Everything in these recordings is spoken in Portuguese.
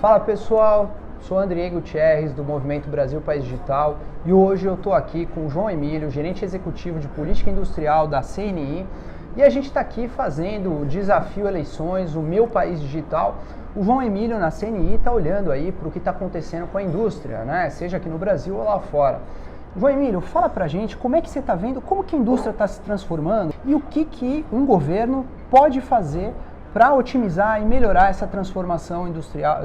Fala pessoal, sou André Gutierrez do Movimento Brasil País Digital e hoje eu estou aqui com o João Emílio, gerente executivo de política industrial da CNI, e a gente está aqui fazendo o desafio eleições, o Meu País Digital. O João Emílio na CNI está olhando aí para o que está acontecendo com a indústria, né? Seja aqui no Brasil ou lá fora. João Emílio, fala pra gente como é que você está vendo, como que a indústria está se transformando e o que um governo pode fazer para otimizar e melhorar essa transformação industrial,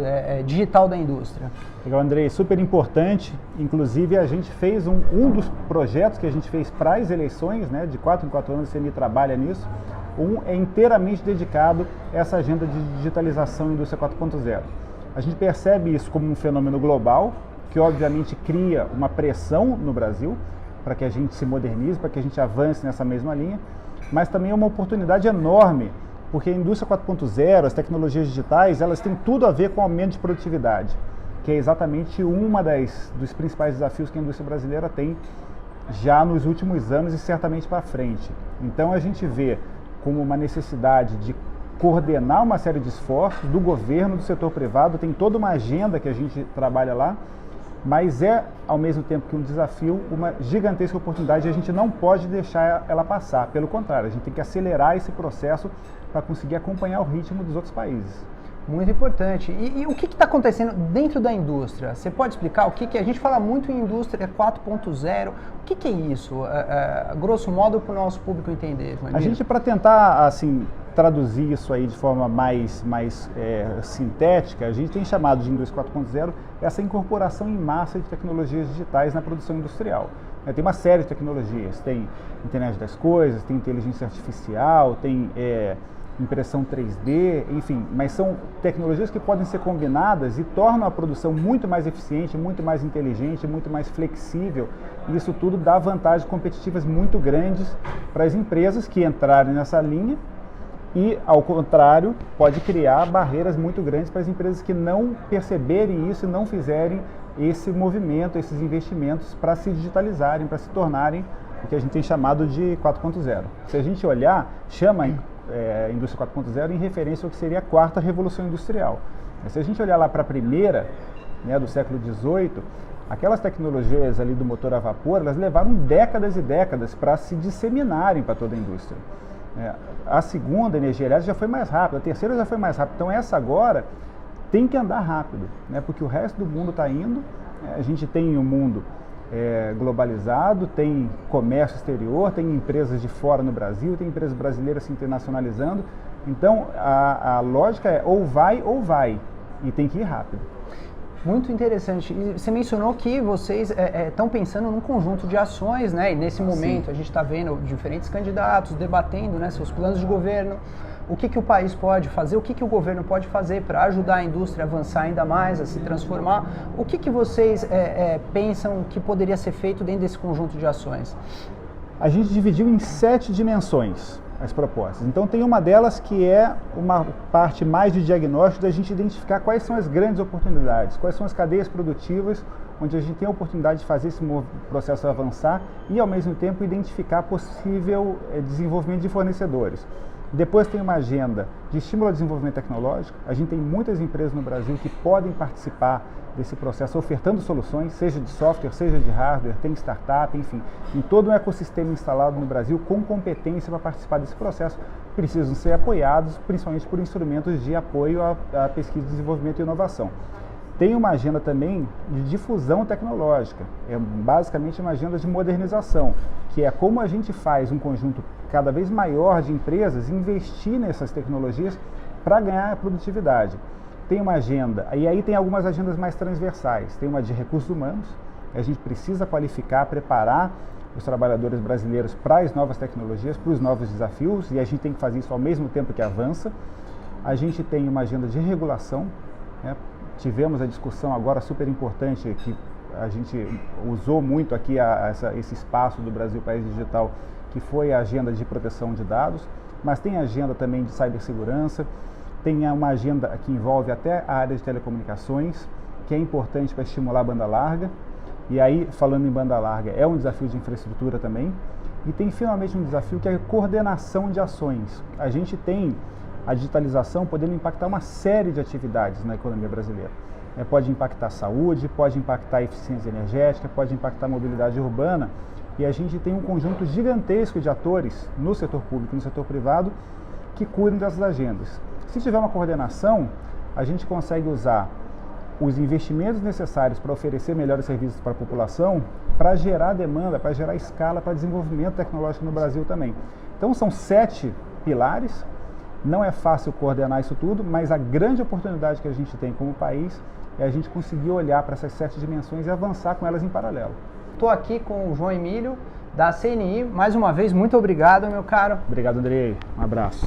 digital da indústria. Legal, Andrei, super importante. Inclusive, a gente fez um dos projetos que a gente fez para as eleições, né, de 4 em 4 anos, a CNI trabalha nisso. É inteiramente dedicado a essa agenda de digitalização e indústria 4.0. A gente percebe isso como um fenômeno global, que obviamente cria uma pressão no Brasil para que a gente se modernize, para que a gente avance nessa mesma linha, mas também é uma oportunidade enorme, porque a indústria 4.0, as tecnologias digitais, elas têm tudo a ver com o aumento de produtividade, que é exatamente dos principais desafios que a indústria brasileira tem já nos últimos anos e certamente para frente. Então a gente vê como uma necessidade de coordenar uma série de esforços do governo, do setor privado, tem toda uma agenda que a gente trabalha lá, mas é, ao mesmo tempo que um desafio, uma gigantesca oportunidade e a gente não pode deixar ela passar. Pelo contrário, a gente tem que acelerar esse processo para conseguir acompanhar o ritmo dos outros países. Muito importante. E o que está acontecendo dentro da indústria? Você pode explicar o que a gente fala muito em indústria 4.0, o que é isso, grosso modo, para o nosso público entender? A gente, para tentar assim, traduzir isso aí de forma mais sintética, a gente tem chamado de indústria 4.0 essa incorporação em massa de tecnologias digitais na produção industrial. Tem uma série de tecnologias, tem internet das coisas, tem inteligência artificial, tem impressão 3D, enfim, mas são tecnologias que podem ser combinadas e tornam a produção muito mais eficiente, muito mais inteligente, muito mais flexível, e isso tudo dá vantagens competitivas muito grandes para as empresas que entrarem nessa linha e, ao contrário, pode criar barreiras muito grandes para as empresas que não perceberem isso e não fizerem esse movimento, esses investimentos para se digitalizarem, para se tornarem o que a gente tem chamado de 4.0. Se a gente olhar, chama a indústria 4.0 em referência ao que seria a quarta revolução industrial. Mas se a gente olhar lá para a primeira, né, do século XVIII, aquelas tecnologias ali do motor a vapor, elas levaram décadas e décadas para se disseminarem para toda a indústria. A segunda, energia elétrica, já foi mais rápida, a terceira já foi mais rápida. Então essa agora tem que andar rápido, né, porque o resto do mundo está indo, a gente tem um mundo globalizado, tem comércio exterior, tem empresas de fora no Brasil, tem empresas brasileiras se internacionalizando. Então a lógica é ou vai, e tem que ir rápido. Muito interessante. E você mencionou que vocês estão pensando num conjunto de ações, né? E nesse momento Sim. A gente está vendo diferentes candidatos debatendo, né, seus planos de governo, o que o país pode fazer, o que o governo pode fazer para ajudar a indústria a avançar ainda mais, a se transformar. O que vocês pensam que poderia ser feito dentro desse conjunto de ações? A gente dividiu em 7 dimensões as propostas. Então tem uma delas que é uma parte mais de diagnóstico, da gente identificar quais são as grandes oportunidades, quais são as cadeias produtivas onde a gente tem a oportunidade de fazer esse processo avançar e, ao mesmo tempo, identificar possível desenvolvimento de fornecedores. Depois tem uma agenda de estímulo ao desenvolvimento tecnológico. A gente tem muitas empresas no Brasil que podem participar desse processo ofertando soluções, seja de software, seja de hardware, tem startup, enfim, em todo um ecossistema instalado no Brasil com competência para participar desse processo, precisam ser apoiados, principalmente por instrumentos de apoio à pesquisa, desenvolvimento e inovação. Tem uma agenda também de difusão tecnológica, é basicamente uma agenda de modernização, que é como a gente faz um conjunto cada vez maior de empresas investir nessas tecnologias para ganhar produtividade. Tem uma agenda, e aí tem algumas agendas mais transversais, tem uma de recursos humanos, a gente precisa qualificar, preparar os trabalhadores brasileiros para as novas tecnologias, para os novos desafios, e a gente tem que fazer isso ao mesmo tempo que avança. A gente tem uma agenda de regulação, né? Tivemos a discussão agora super importante que a gente usou muito aqui esse espaço do Brasil País Digital, que foi a agenda de proteção de dados, mas tem a agenda também de cibersegurança, tem uma agenda que envolve até a área de telecomunicações, que é importante para estimular a banda larga, e aí, falando em banda larga, é um desafio de infraestrutura também, e tem finalmente um desafio que é a coordenação de ações. A gente tem a digitalização podendo impactar uma série de atividades na economia brasileira. Pode impactar a saúde, pode impactar a eficiência energética, pode impactar a mobilidade urbana, e a gente tem um conjunto gigantesco de atores no setor público e no setor privado que cuidam dessas agendas. Se tiver uma coordenação, a gente consegue usar os investimentos necessários para oferecer melhores serviços para a população, para gerar demanda, para gerar escala, para desenvolvimento tecnológico no Brasil também. Então são 7 pilares, não é fácil coordenar isso tudo, mas a grande oportunidade que a gente tem como país é a gente conseguir olhar para essas 7 dimensões e avançar com elas em paralelo. Estou aqui com o João Emílio, da CNI. Mais uma vez, muito obrigado, meu caro. Obrigado, Andrei. Um abraço.